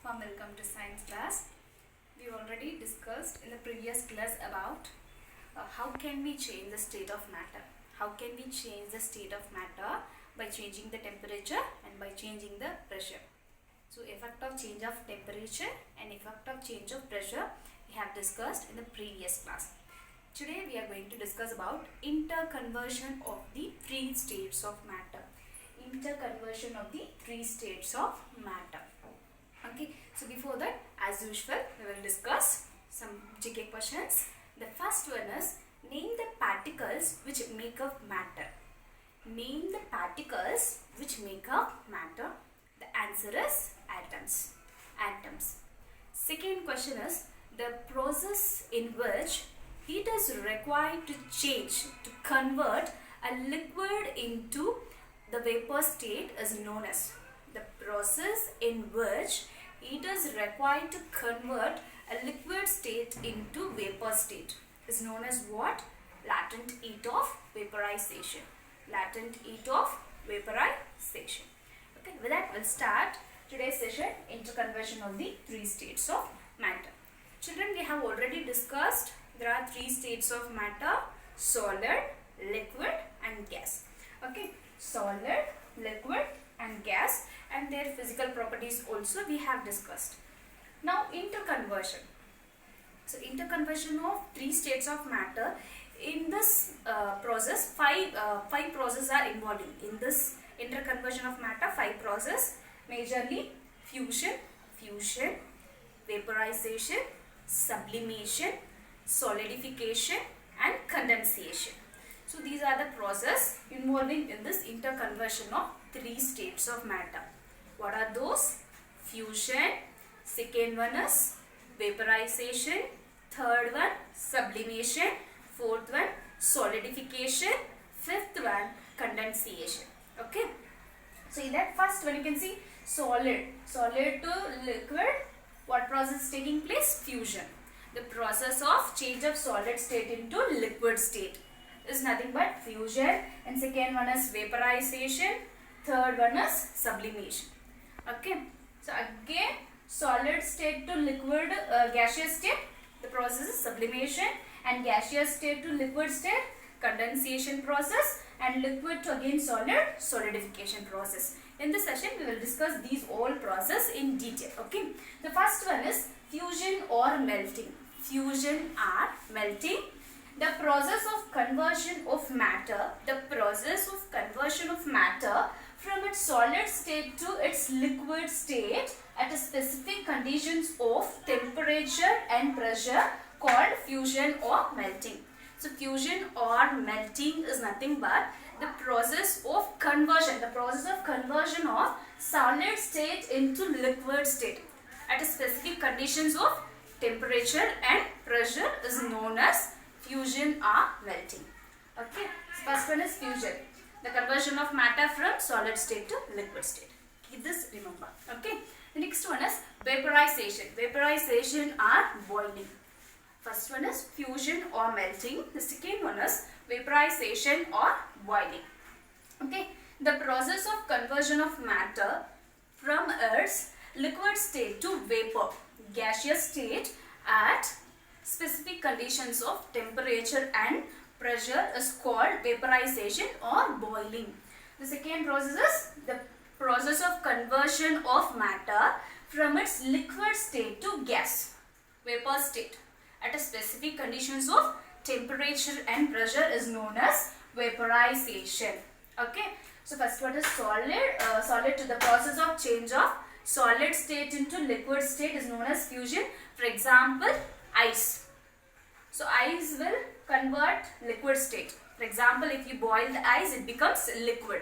Welcome to science class. We already discussed in the previous class about how can we change the state of matter. How can we change the state of matter by changing the temperature and by changing the pressure. So effect of change of temperature and effect of change of pressure we have discussed in the previous class. Today we are going to discuss about interconversion of the three states of matter. Interconversion of the three states of matter. Okay, so before that, as usual, we will discuss some GK questions. The first one is, name the particles which make up matter. Name the particles which make up matter. The answer is atoms. Atoms. Second question is, the process in which heat is required to change, to convert a liquid into the vapor state is known as. The process in which heat is required to convert a liquid state into vapor state is known as what? Latent heat of vaporization. Latent heat of vaporization. Okay, with that we'll start today's session, interconversion of the three states of matter. Children, we have already discussed there are three states of matter: solid, liquid and gas. Okay, solid, liquid and gas, and their physical properties also we have discussed. Now interconversion. So interconversion of three states of matter. In this process, five processes are involved in this interconversion of matter. Five processes, majorly fusion, vaporization, sublimation, solidification and condensation. So these are the processes involving in this interconversion of three states of matter. What are those? Fusion, second one is vaporization, third one sublimation, fourth one solidification, fifth one condensation. Okay. So in that first one you can see solid to liquid. What process is taking place? Fusion. The process of change of solid state into liquid state is nothing but fusion, and second one is vaporization, third one is sublimation. Okay, so again solid state to liquid gaseous state, the process is sublimation, and gaseous state to liquid state condensation process, and liquid to again solid solidification process. In this session we will discuss these all process in detail. Okay, the first one is fusion or melting. Fusion or melting. The process of conversion of matter, from its solid state to its liquid state at a specific conditions of temperature and pressure called fusion or melting. So fusion or melting is nothing but the process of conversion, of solid state into liquid state at a specific conditions of temperature and pressure is known as fusion or melting. Okay, so first one is fusion, the conversion of matter from solid state to liquid state. Keep this, remember. Okay, the next one is vaporization. Vaporization or boiling. First one is fusion or melting. The second one is vaporization or boiling. Okay, the process of conversion of matter from its liquid state to vapor, gaseous state at specific conditions of temperature and pressure is called vaporization or boiling. The second process is the process of conversion of matter from its liquid state to gas, vapor state at a specific conditions of temperature and pressure is known as vaporization. Okay, so first one is solid to the process of change of solid state into liquid state is known as fusion. For example, ice. So ice will convert liquid state. For example, if you boil the ice, it becomes liquid.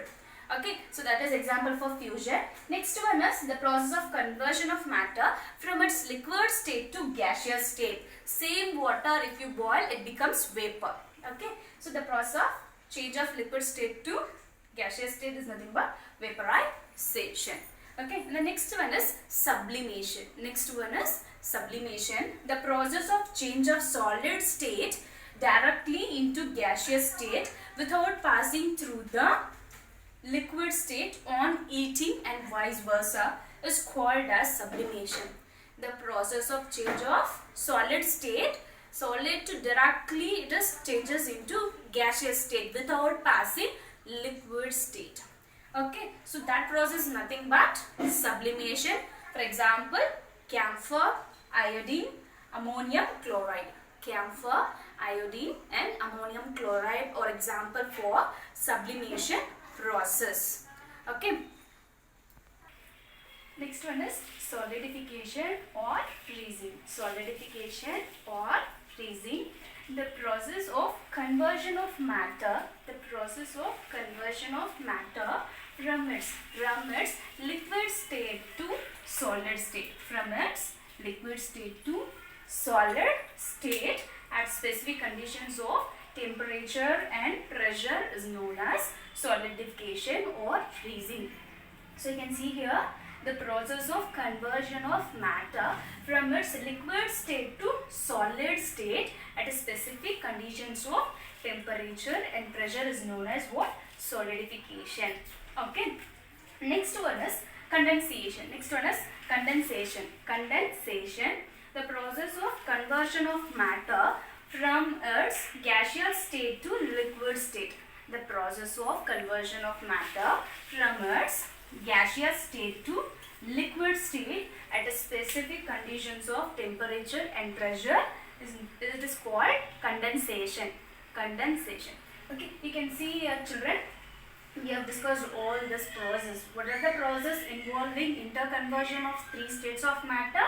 Okay, so that is example for fusion. Next one is the process of conversion of matter from its liquid state to gaseous state. Same water, if you boil, it becomes vapor. Okay, so the process of change of liquid state to gaseous state is nothing but vaporization. Okay, and the next one is sublimation. The process of change of solid state directly into gaseous state without passing through the liquid state on heating and vice versa is called as sublimation. The process of change of solid state, solid to directly it just changes into gaseous state without passing liquid state. Okay, so that process is nothing but sublimation. For example, camphor, iodine, ammonium chloride. Camphor, iodine and ammonium chloride are example for sublimation process. Okay. Next one is solidification or freezing. Solidification or freezing. The process of conversion of matter. The process of conversion of matter from its liquid state to solid state. From its liquid state to solid state at specific conditions of temperature and pressure is known as solidification or freezing. So you can see here the process of conversion of matter from its liquid state to solid state at a specific conditions of temperature and pressure is known as what? Solidification. Okay. Next one is condensation. Next one is condensation. Condensation, the process of conversion of matter from its gaseous state to liquid state. The process of conversion of matter from its gaseous state to liquid state at a specific conditions of temperature and pressure is called condensation. Condensation. Okay, you can see here children, we have discussed all this process. What are the process involving interconversion of three states of matter?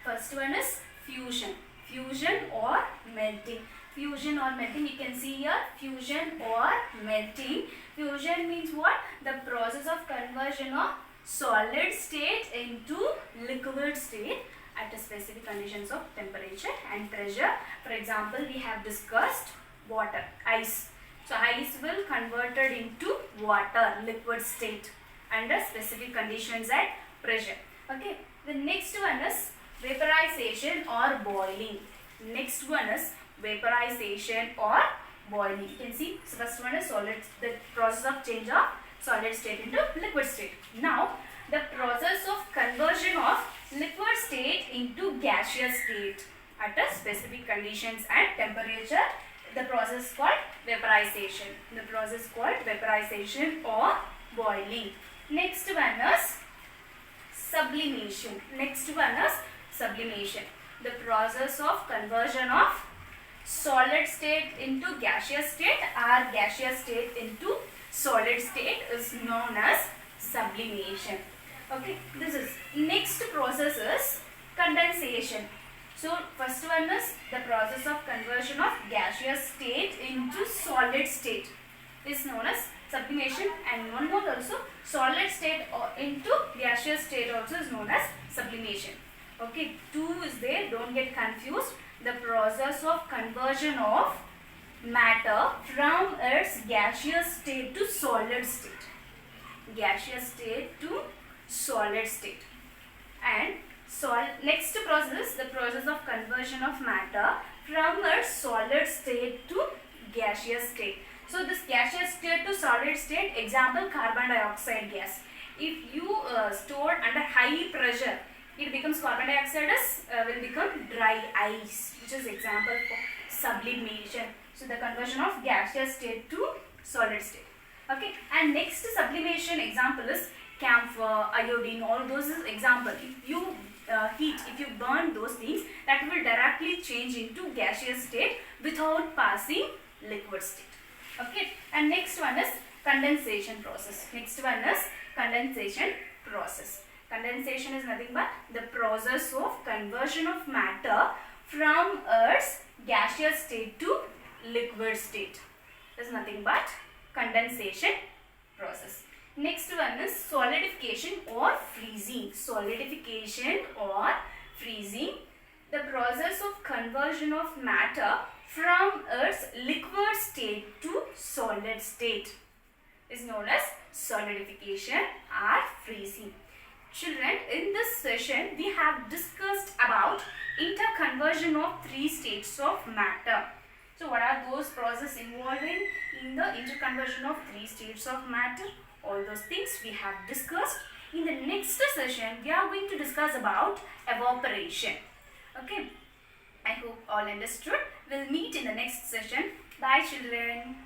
First one is fusion. Fusion or melting. Fusion or melting, you can see here fusion or melting. Fusion means what? The process of conversion of solid state into liquid state at a specific conditions of temperature and pressure. For example, we have discussed water, ice. So ice will converted into water, liquid state under specific conditions and pressure. Okay. The next one is vaporization or boiling. Next one is vaporization or boiling. You can see, so first one is solid, the process of change of solid state into liquid state. Now, the process of conversion of liquid state into gaseous state at a specific conditions and temperature. The process called vaporization. The process called vaporization or boiling. Next one is sublimation. Next one is sublimation. The process of conversion of solid state into gaseous state or gaseous state into solid state is known as sublimation. Okay, this is next process is condensation. So first one is the process of conversion of gaseous state into solid state is known as sublimation, and one more also solid state into gaseous state also is known as sublimation. Okay, two is there, don't get confused. The process of conversion of matter from its gaseous state to solid state. Gaseous state to solid state. And next process, the process of conversion of matter from its solid state to gaseous state. So this gaseous state to solid state, example carbon dioxide gas. If you store under high pressure, it becomes carbon dioxide will become dry ice, which is example for sublimation. So the conversion of gaseous state to solid state. Okay, and next sublimation example is camphor, iodine, all those is example. If you heat, if you burn those things, that will directly change into gaseous state without passing liquid state. Okay, and next one is condensation process. Next one is condensation process. Condensation is nothing but the process of conversion of matter from its gaseous state to liquid state. Is nothing but condensation process. Next one is solidification or freezing. Solidification or freezing, the process of conversion of matter from its liquid state to solid state is known as solidification or freezing. Children, in this session we have discussed about interconversion of three states of matter. So what are those processes involving in the interconversion of three states of matter? All those things we have discussed. In the next session, we are going to discuss about evaporation. Okay. I hope all understood. We'll meet in the next session. Bye children.